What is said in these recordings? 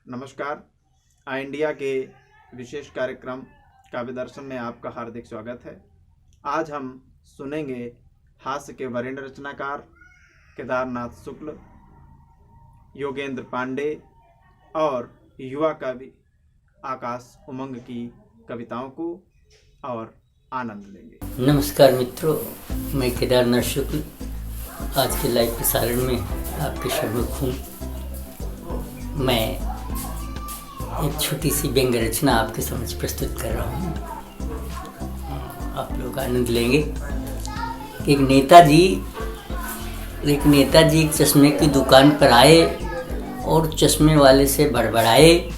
नमस्कार। आई इंडिया के विशेष कार्यक्रम काव्य दर्शन में आपका हार्दिक स्वागत है। आज हम सुनेंगे हास्य के वरेण्य रचनाकार केदारनाथ शुक्ल, योगेंद्र पांडे और युवा कवि आकाश उमंग की कविताओं को और आनंद लेंगे। नमस्कार मित्रों, मैं केदारनाथ शुक्ल आज के लाइव प्रसारण में आपके सम्मुख हूँ। मैं एक छोटी सी व्यंग रचना आपके समझ प्रस्तुत कर रहा हूँ। आप लोग आनंद लेंगे। एक नेताजी एक चश्मे की दुकान पर आए और चश्मे वाले से बड़बड़ाए,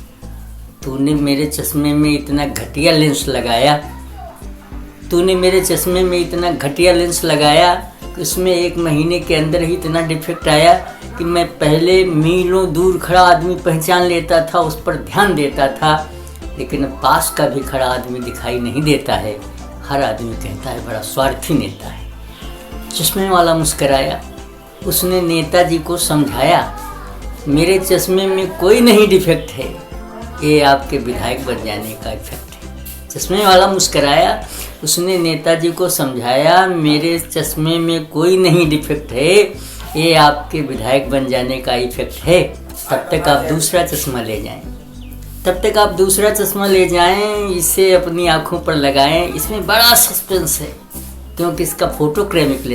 तूने मेरे चश्मे में इतना घटिया लेंस लगाया कि उसमें 1 महीने के अंदर ही इतना डिफेक्ट आया कि मैं पहले मीलों दूर खड़ा आदमी पहचान लेता था, उस पर ध्यान देता था, लेकिन अब पास का भी खड़ा आदमी दिखाई नहीं देता है। हर आदमी कहता है बड़ा स्वार्थी नेता है। चश्मे वाला मुस्कराया, उसने नेताजी को समझाया, मेरे चश्मे में कोई नहीं डिफेक्ट है, ये आपके विधायक बन जाने का इफेक्ट है। चश्मे वाला मुस्कराया, उसने नेताजी को समझाया, मेरे चश्मे में कोई नहीं डिफेक्ट है, ये आपके विधायक बन जाने का इफेक्ट है। तब तक आप दूसरा चश्मा ले जाएं, इसे अपनी आँखों पर लगाएं। इसमें बड़ा सस्पेंस है क्योंकि इसका फोटोक्रेमिक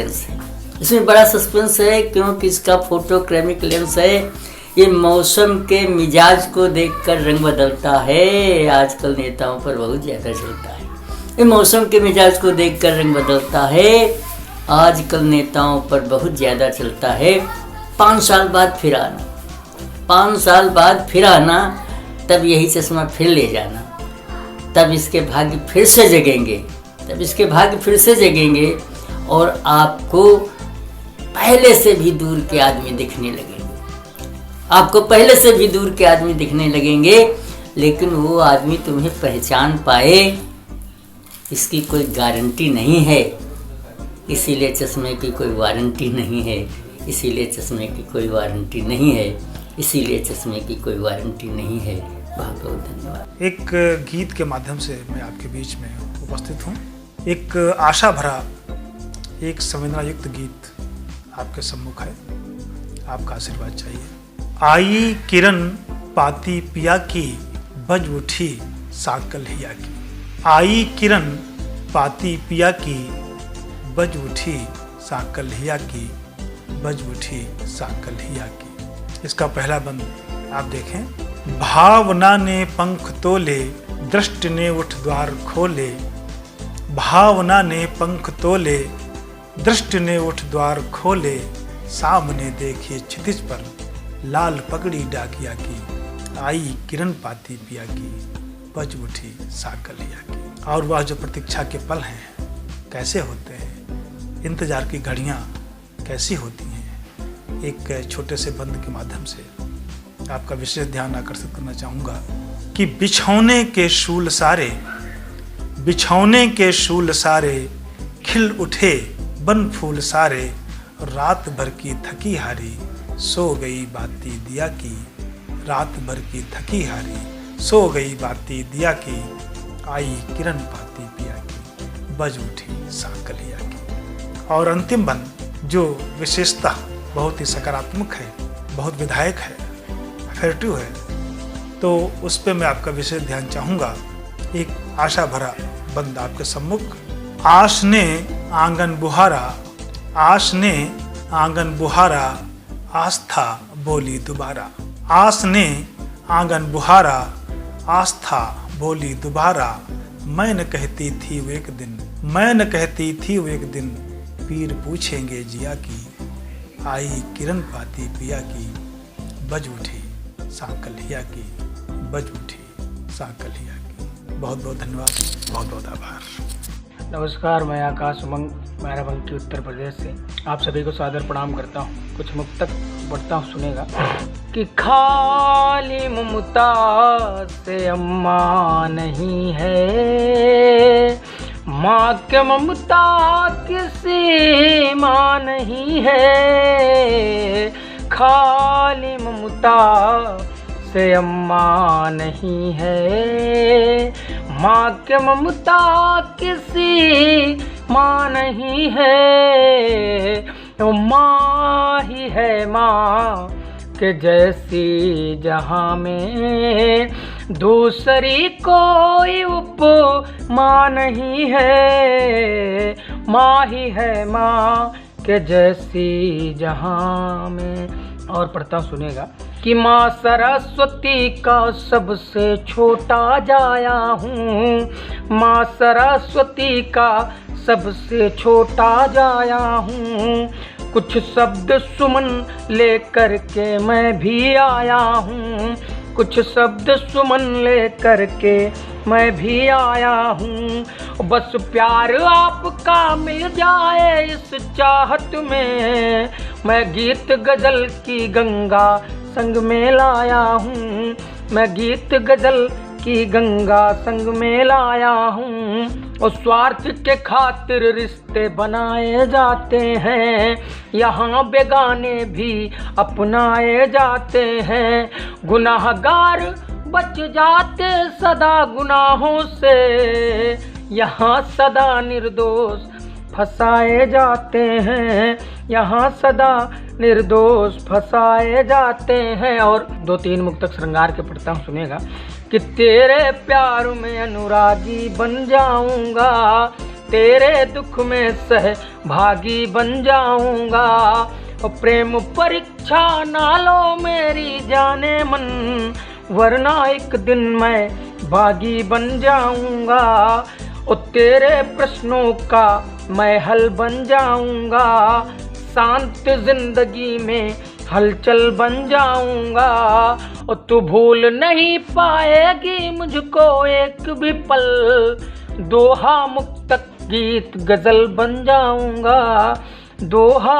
लेंस है। ये मौसम के मिजाज को देखकर रंग बदलता है। आजकल नेताओं पर बहुत ज़्यादा चलता है। 5 साल बाद फिर आना, तब यही चश्मा फिर ले जाना, तब इसके भाग्य फिर से जगेंगे और आपको पहले से भी दूर के आदमी दिखने लगेंगे। लेकिन वो आदमी तुम्हें पहचान पाए, इसकी कोई गारंटी नहीं है, इसीलिए चश्मे की कोई वारंटी नहीं है। बहुत बहुत धन्यवाद। एक गीत के माध्यम से मैं आपके बीच में उपस्थित हूँ। एक आशा भरा, एक संवेदना युक्त गीत आपके सम्मुख है। आपका आशीर्वाद चाहिए। आई किरण पाती पिया की, बज उठी साकल हिया की। आई किरण पाती पिया की, बज उठी साकल हिया की, बज उठी साकल हिया की। इसका पहला बंद आप देखें। भावना ने पंख तोले, दृष्टि ने उठ द्वार खोले। भावना ने पंख तोले, दृष्टि ने उठ द्वार खोले। सामने देखिए क्षितिज पर, लाल पगड़ी डाकिया की। आई किरण पाती पिया की, बज उठी साकल हिया की। और वह जो प्रतीक्षा के पल हैं कैसे होते हैं, इंतजार की घड़ियां कैसी होती हैं। एक छोटे से बंद के माध्यम से आपका विशेष ध्यान आकर्षित करना चाहूँगा कि बिछौने के शूल सारे खिल उठे बन फूल सारे। रात भर की थकी हारी सो गई बाती दिया की। रात भर की थकी हारी सो गई बाती दिया की। आई किरण पाती पिया की, बज उठी साकल हिया की। और अंतिम बंद जो विशेषता बहुत ही सकारात्मक है, बहुत विधायक है, अफेक्टिव है, तो उस पर मैं आपका विशेष ध्यान चाहूँगा। एक आशा भरा बंद आपके सम्मुख। आश ने आंगन बुहारा, आस्था बोली दोबारा। आस ने आंगन बुहारा, आस्था बोली दोबारा। मैं न कहती थी वो एक दिन, पीर पूछेंगे जिया की। आई किरण पाती पिया की, बज उठी साकल हिया की, बज उठी साकल हिया की। बहुत बहुत धन्यवाद, बहुत बहुत आभार। नमस्कार, मैं आकाश उमंग बाराबंकी उत्तर प्रदेश से आप सभी को सादर प्रणाम करता हूँ। कुछ मुक्तक पढ़ता हूँ, सुनेगा। कि खाली ममता से अम्मा नहीं है, माँ के ममता किसी माँ नहीं है। खाली ममता से अम्मा नहीं है, माँ के ममता किसी माँ नहीं है, तो माँ ही है माँ के जैसी जहाँ में दूसरी कोई उपमा नहीं है, माँ ही है माँ के जैसी जहाँ में। और पढ़ता सुनेगा कि माँ सरस्वती का सबसे छोटा जाया हूँ, माँ सरस्वती का सबसे छोटा जाया हूँ, कुछ शब्द सुमन लेकर के मैं भी आया हूँ, कुछ शब्द सुमन लेकर के मैं भी आया हूँ, बस प्यार आपका मिल जाए इस चाहत में, मैं गीत गजल की गंगा संग में लाया हूँ, मैं गीत गजल की गंगा संग में लाया हूँ। और स्वार्थ के खातिर रिश्ते बनाए जाते हैं, यहाँ बेगाने भी अपनाए जाते हैं, गुनाहगार बच जाते सदा गुनाहों से, यहाँ सदा निर्दोष फंसाए जाते हैं, यहाँ सदा निर्दोष फंसाए जाते हैं। और 2-3 मुक्तक श्रृंगार के पढ़ता हूँ सुनेगा कि तेरे प्यार में अनुरागी बन जाऊंगा, तेरे दुख में सहभागी बन जाऊंगा, और प्रेम परीक्षा ना लो मेरी जाने मन, वरना एक दिन मैं बागी बन जाऊंगा, और तेरे प्रश्नों का मैं हल बन जाऊंगा, शांत जिंदगी में हलचल बन जाऊंगा, और तू भूल नहीं पाएगी मुझको एक भी पल, दोहा मुक्तक गीत गजल बन जाऊंगा, दोहा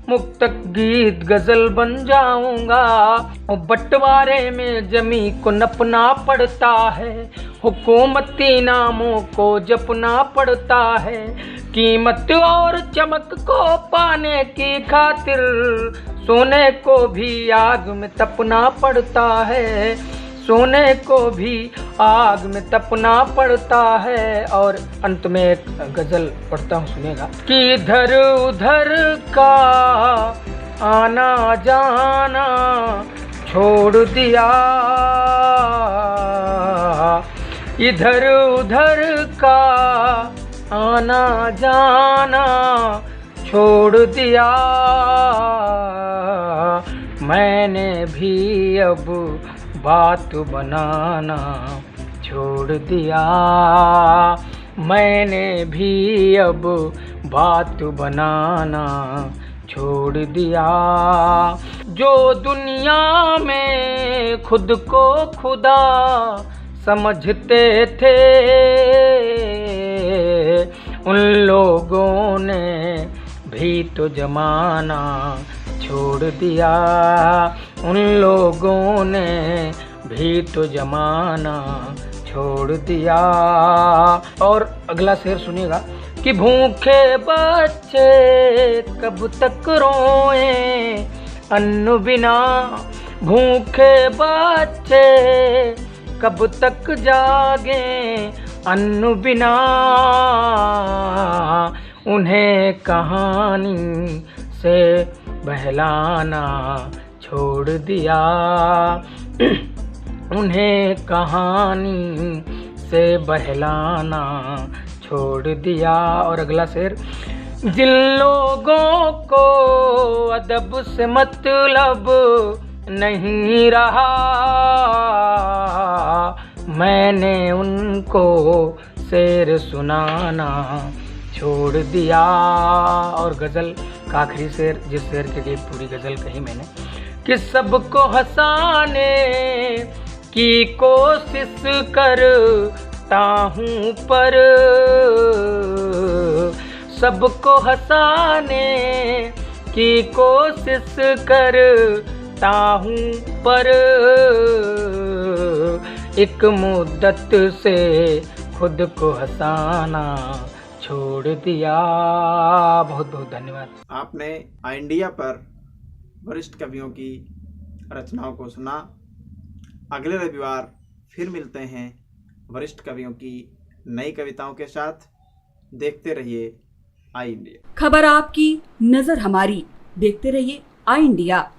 मुक्तक गीत गजल बन जाऊंगा। और बंटवारे में जमी को नपना पड़ता है, हुकूमती नामों को जपना पड़ता है, कीमत और चमक को पाने की खातिर सोने को भी आग में तपना पड़ता है, सोने को भी आग में तपना पड़ता है। और अंत में एक गजल पढ़ता हूँ सुनेगा कि इधर उधर का आना जाना छोड़ दिया, इधर उधर का आना जाना छोड़ दिया, मैंने भी अब बात बनाना छोड़ दिया, मैंने भी अब बात बनाना छोड़ दिया। जो दुनिया में खुद को खुदा समझते थे, उन लोगों ने भी तो जमाना छोड़ दिया, उन लोगों ने भी तो जमाना छोड़ दिया। और अगला शेर सुनिएगा कि भूखे बच्चे कब तक रोए अन्न बिना, भूखे बच्चे कब तक जागे अन्न बिना, उन्हें कहानी से बहलाना छोड़ दिया, उन्हें कहानी से बहलाना छोड़ दिया। और अगला शेर, जिन लोगों को अदब से मतलब नहीं रहा, मैंने उनको शेर सुनाना छोड़ दिया। और गज़ल का आखिरी शेर, जिस शेर के लिए पूरी गज़ल कही मैंने, कि सबको हंसाने की कोशिश करता हूँ पर, सबको हंसाने की कोशिश करता हूँ पर, एक मुद्दत से खुद को हंसाना छोड़ दिया। बहुत बहुत धन्यवाद। आपने इंडिया पर वरिष्ठ कवियों की रचनाओं को सुना। अगले रविवार फिर मिलते हैं वरिष्ठ कवियों की नई कविताओं के साथ। देखते रहिए आई इंडिया। खबर आपकी, नजर हमारी। देखते रहिए आई इंडिया।